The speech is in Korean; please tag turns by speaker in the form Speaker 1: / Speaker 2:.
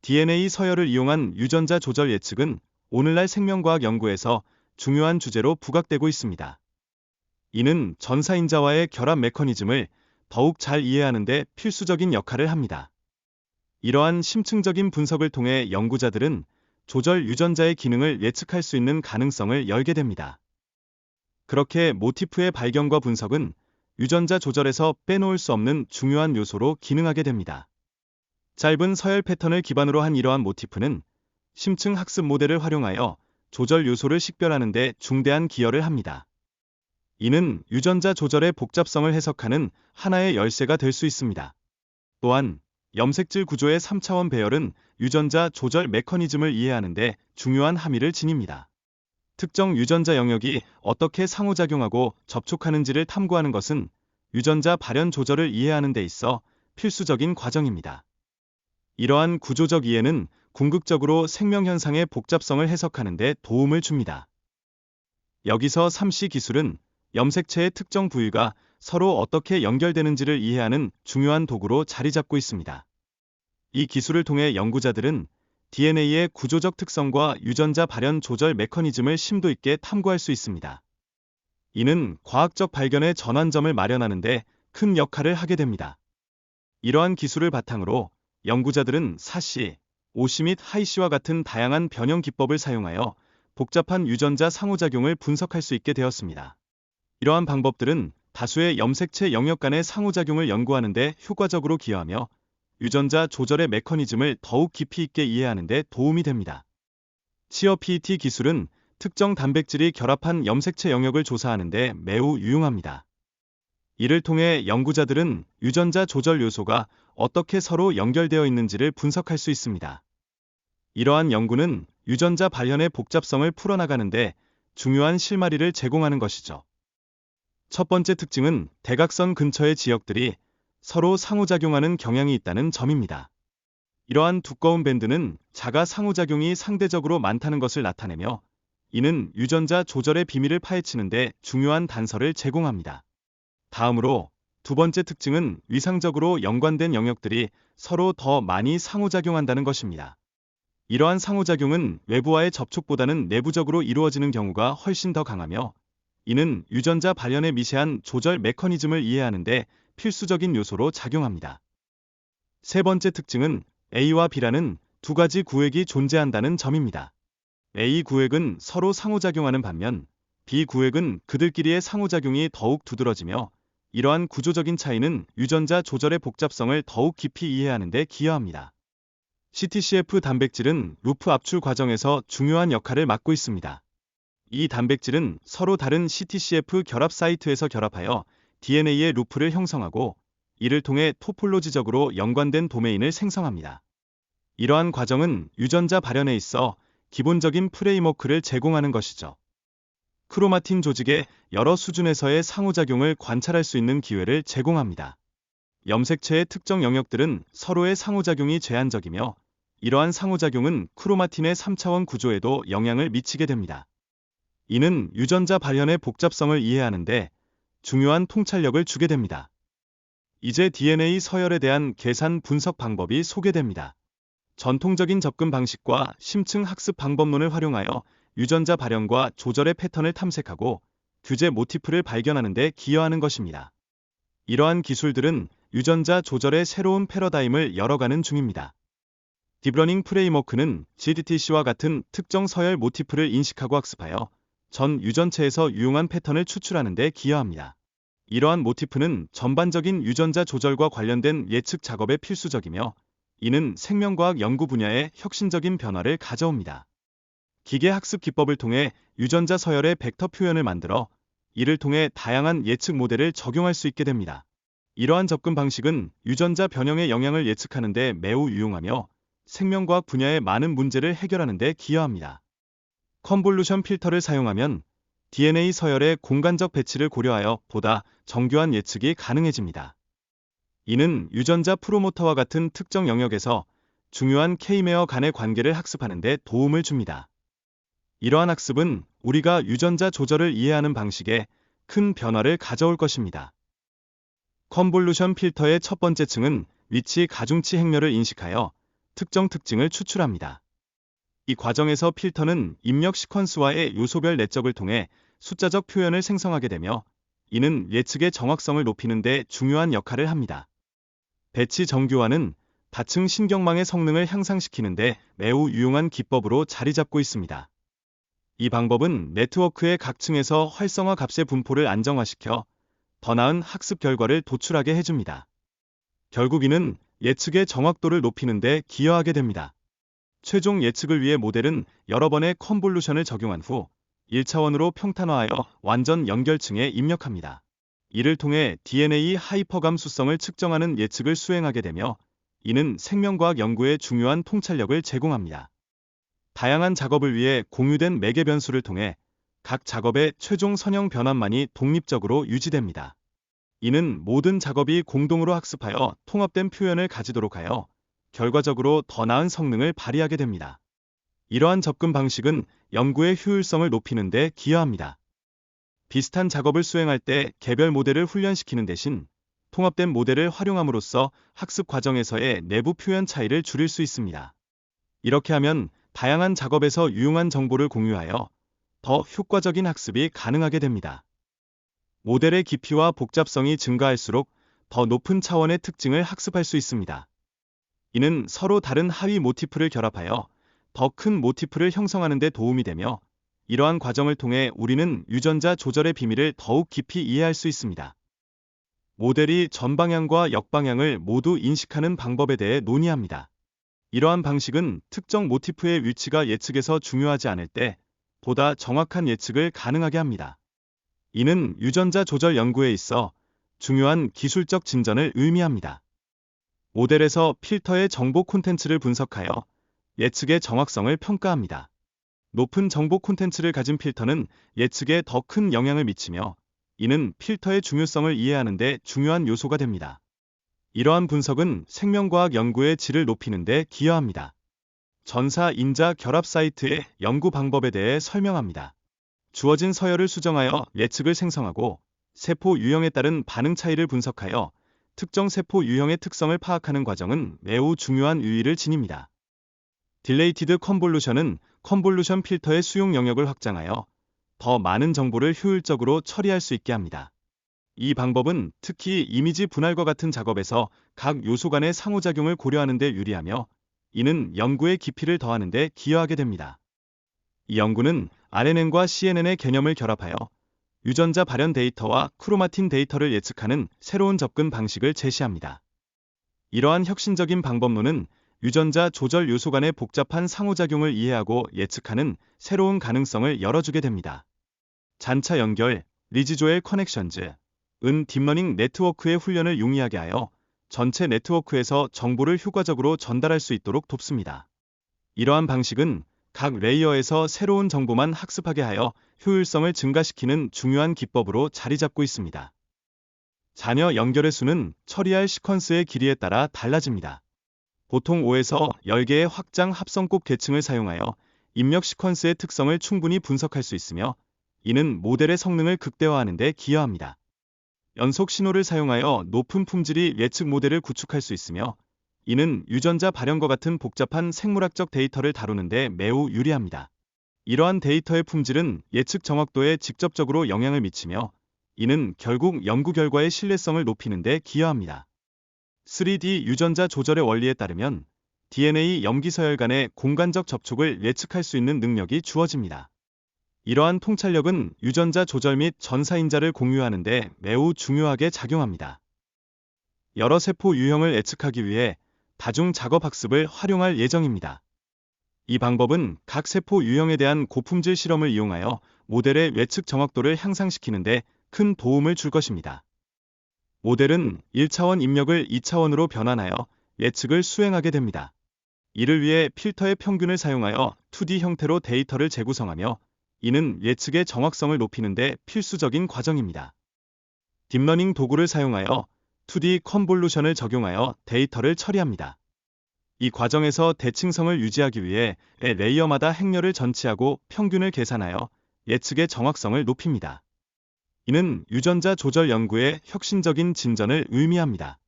Speaker 1: DNA 서열을 이용한 유전자 조절 예측은 오늘날 생명과학 연구에서 중요한 주제로 부각되고 있습니다. 이는 전사인자와의 결합 메커니즘을 더욱 잘 이해하는 데 필수적인 역할을 합니다. 이러한 심층적인 분석을 통해 연구자들은 조절 유전자의 기능을 예측할 수 있는 가능성을 열게 됩니다. 그렇게 모티프의 발견과 분석은 유전자 조절에서 빼놓을 수 없는 중요한 요소로 기능하게 됩니다. 짧은 서열 패턴을 기반으로 한 이러한 모티프는 심층 학습 모델을 활용하여 조절 요소를 식별하는 데 중대한 기여를 합니다. 이는 유전자 조절의 복잡성을 해석하는 하나의 열쇠가 될 수 있습니다. 또한 염색질 구조의 3차원 배열은 유전자 조절 메커니즘을 이해하는 데 중요한 함의를 지닙니다. 특정 유전자 영역이 어떻게 상호작용하고 접촉하는지를 탐구하는 것은 유전자 발현 조절을 이해하는 데 있어 필수적인 과정입니다. 이러한 구조적 이해는 궁극적으로 생명현상의 복잡성을 해석하는 데 도움을 줍니다. 여기서 3C 기술은 염색체의 특정 부위가 서로 어떻게 연결되는지를 이해하는 중요한 도구로 자리 잡고 있습니다. 이 기술을 통해 연구자들은 DNA의 구조적 특성과 유전자 발현 조절 메커니즘을 심도 있게 탐구할 수 있습니다. 이는 과학적 발견의 전환점을 마련하는 데 큰 역할을 하게 됩니다. 이러한 기술을 바탕으로 연구자들은 4C, 5C 및 하이C와 같은 다양한 변형 기법을 사용하여 복잡한 유전자 상호작용을 분석할 수 있게 되었습니다. 이러한 방법들은 다수의 염색체 영역 간의 상호작용을 연구하는 데 효과적으로 기여하며 유전자 조절의 메커니즘을 더욱 깊이 있게 이해하는 데 도움이 됩니다. 치어 PET 기술은 특정 단백질이 결합한 염색체 영역을 조사하는 데 매우 유용합니다. 이를 통해 연구자들은 유전자 조절 요소가 어떻게 서로 연결되어 있는지를 분석할 수 있습니다. 이러한 연구는 유전자 발현의 복잡성을 풀어나가는 데 중요한 실마리를 제공하는 것이죠. 첫 번째 특징은 대각선 근처의 지역들이 서로 상호작용하는 경향이 있다는 점입니다. 이러한 두꺼운 밴드는 자가 상호작용이 상대적으로 많다는 것을 나타내며 이는 유전자 조절의 비밀을 파헤치는 데 중요한 단서를 제공합니다. 다음으로 두 번째 특징은 위상적으로 연관된 영역들이 서로 더 많이 상호작용한다는 것입니다. 이러한 상호작용은 외부와의 접촉보다는 내부적으로 이루어지는 경우가 훨씬 더 강하며 이는 유전자 발현의 미세한 조절 메커니즘을 이해하는 데 필수적인 요소로 작용합니다. 세 번째 특징은 A와 B라는 두 가지 구획이 존재한다는 점입니다. A 구획은 서로 상호작용하는 반면 B 구획은 그들끼리의 상호작용이 더욱 두드러지며 이러한 구조적인 차이는 유전자 조절의 복잡성을 더욱 깊이 이해하는 데 기여합니다. CTCF 단백질은 루프 압출 과정에서 중요한 역할을 맡고 있습니다. 이 단백질은 서로 다른 CTCF 결합 사이트에서 결합하여 DNA의 루프를 형성하고 이를 통해 토폴로지적으로 연관된 도메인을 생성합니다. 이러한 과정은 유전자 발현에 있어 기본적인 프레임워크를 제공하는 것이죠. 크로마틴 조직의 여러 수준에서의 상호작용을 관찰할 수 있는 기회를 제공합니다. 염색체의 특정 영역들은 서로의 상호작용이 제한적이며 이러한 상호작용은 크로마틴의 3차원 구조에도 영향을 미치게 됩니다. 이는 유전자 발현의 복잡성을 이해하는 데 중요한 통찰력을 주게 됩니다. 이제 DNA 서열에 대한 계산 분석 방법이 소개됩니다. 전통적인 접근 방식과 심층 학습 방법론을 활용하여 유전자 발현과 조절의 패턴을 탐색하고 규제 모티프를 발견하는 데 기여하는 것입니다. 이러한 기술들은 유전자 조절의 새로운 패러다임을 열어가는 중입니다. 딥러닝 프레임워크는 GDTC와 같은 특정 서열 모티프를 인식하고 학습하여 전 유전체에서 유용한 패턴을 추출하는 데 기여합니다. 이러한 모티프는 전반적인 유전자 조절과 관련된 예측 작업에 필수적이며 이는 생명과학 연구 분야에 혁신적인 변화를 가져옵니다. 기계 학습 기법을 통해 유전자 서열의 벡터 표현을 만들어 이를 통해 다양한 예측 모델을 적용할 수 있게 됩니다. 이러한 접근 방식은 유전자 변형의 영향을 예측하는 데 매우 유용하며 생명과학 분야의 많은 문제를 해결하는 데 기여합니다. 컨볼루션 필터를 사용하면 DNA 서열의 공간적 배치를 고려하여 보다 정교한 예측이 가능해집니다. 이는 유전자 프로모터와 같은 특정 영역에서 중요한 K메어 간의 관계를 학습하는 데 도움을 줍니다. 이러한 학습은 우리가 유전자 조절을 이해하는 방식에 큰 변화를 가져올 것입니다. 컨볼루션 필터의 첫 번째 층은 위치 가중치 행렬을 인식하여 특정 특징을 추출합니다. 이 과정에서 필터는 입력 시퀀스와의 요소별 내적을 통해 숫자적 표현을 생성하게 되며 이는 예측의 정확성을 높이는 데 중요한 역할을 합니다. 배치 정교화는 다층 신경망의 성능을 향상시키는 데 매우 유용한 기법으로 자리 잡고 있습니다. 이 방법은 네트워크의 각 층에서 활성화 값의 분포를 안정화시켜 더 나은 학습 결과를 도출하게 해줍니다. 결국 이는 예측의 정확도를 높이는 데 기여하게 됩니다. 최종 예측을 위해 모델은 여러 번의 컨볼루션을 적용한 후 1차원으로 평탄화하여 완전 연결층에 입력합니다. 이를 통해 DNA 하이퍼 감수성을 측정하는 예측을 수행하게 되며 이는 생명과학 연구에 중요한 통찰력을 제공합니다. 다양한 작업을 위해 공유된 매개 변수를 통해 각 작업의 최종 선형 변환만이 독립적으로 유지됩니다. 이는 모든 작업이 공동으로 학습하여 통합된 표현을 가지도록 하여 결과적으로 더 나은 성능을 발휘하게 됩니다. 이러한 접근 방식은 연구의 효율성을 높이는 데 기여합니다. 비슷한 작업을 수행할 때 개별 모델을 훈련시키는 대신 통합된 모델을 활용함으로써 학습 과정에서의 내부 표현 차이를 줄일 수 있습니다. 이렇게 하면 다양한 작업에서 유용한 정보를 공유하여 더 효과적인 학습이 가능하게 됩니다. 모델의 깊이와 복잡성이 증가할수록 더 높은 차원의 특징을 학습할 수 있습니다. 이는 서로 다른 하위 모티프를 결합하여 더 큰 모티프를 형성하는 데 도움이 되며 이러한 과정을 통해 우리는 유전자 조절의 비밀을 더욱 깊이 이해할 수 있습니다. 모델이 전방향과 역방향을 모두 인식하는 방법에 대해 논의합니다. 이러한 방식은 특정 모티프의 위치가 예측에서 중요하지 않을 때 보다 정확한 예측을 가능하게 합니다. 이는 유전자 조절 연구에 있어 중요한 기술적 진전을 의미합니다. 모델에서 필터의 정보 콘텐츠를 분석하여 예측의 정확성을 평가합니다. 높은 정보 콘텐츠를 가진 필터는 예측에 더 큰 영향을 미치며 이는 필터의 중요성을 이해하는 데 중요한 요소가 됩니다. 이러한 분석은 생명과학 연구의 질을 높이는 데 기여합니다. 전사-인자 결합 사이트의 연구 방법에 대해 설명합니다. 주어진 서열을 수정하여 예측을 생성하고 세포 유형에 따른 반응 차이를 분석하여 특정 세포 유형의 특성을 파악하는 과정은 매우 중요한 의의를 지닙니다. 딜레이티드 컨볼루션은 컨볼루션 필터의 수용 영역을 확장하여 더 많은 정보를 효율적으로 처리할 수 있게 합니다. 이 방법은 특히 이미지 분할과 같은 작업에서 각 요소 간의 상호작용을 고려하는 데 유리하며 이는 연구의 깊이를 더하는 데 기여하게 됩니다. 이 연구는 RNN과 CNN의 개념을 결합하여 유전자 발현 데이터와 크로마틴 데이터를 예측하는 새로운 접근 방식을 제시합니다. 이러한 혁신적인 방법론은 유전자 조절 요소 간의 복잡한 상호작용을 이해하고 예측하는 새로운 가능성을 열어주게 됩니다. 잔차 연결, 리지조엘 커넥션즈, 은 딥러닝 네트워크의 훈련을 용이하게 하여 전체 네트워크에서 정보를 효과적으로 전달할 수 있도록 돕습니다. 이러한 방식은 각 레이어에서 새로운 정보만 학습하게 하여 효율성을 증가시키는 중요한 기법으로 자리 잡고 있습니다. 잔여 연결의 수는 처리할 시퀀스의 길이에 따라 달라집니다. 보통 5에서 10개의 확장 합성곱 계층을 사용하여 입력 시퀀스의 특성을 충분히 분석할 수 있으며 이는 모델의 성능을 극대화하는 데 기여합니다. 연속 신호를 사용하여 높은 품질의 예측 모델을 구축할 수 있으며 이는 유전자 발현과 같은 복잡한 생물학적 데이터를 다루는 데 매우 유리합니다. 이러한 데이터의 품질은 예측 정확도에 직접적으로 영향을 미치며 이는 결국 연구 결과의 신뢰성을 높이는 데 기여합니다. 3D 유전자 조절의 원리에 따르면 DNA 염기서열 간의 공간적 접촉을 예측할 수 있는 능력이 주어집니다. 이러한 통찰력은 유전자 조절 및 전사인자를 공유하는 데 매우 중요하게 작용합니다. 여러 세포 유형을 예측하기 위해 다중 작업 학습을 활용할 예정입니다. 이 방법은 각 세포 유형에 대한 고품질 실험을 이용하여 모델의 예측 정확도를 향상시키는 데 큰 도움을 줄 것입니다. 모델은 1차원 입력을 2차원으로 변환하여 예측을 수행하게 됩니다. 이를 위해 필터의 평균을 사용하여 2D 형태로 데이터를 재구성하며 이는 예측의 정확성을 높이는 데 필수적인 과정입니다. 딥러닝 도구를 사용하여 2D 컨볼루션을 적용하여 데이터를 처리합니다. 이 과정에서 대칭성을 유지하기 위해 레이어마다 행렬을 전치하고 평균을 계산하여 예측의 정확성을 높입니다. 이는 유전자 조절 연구의 혁신적인 진전을 의미합니다.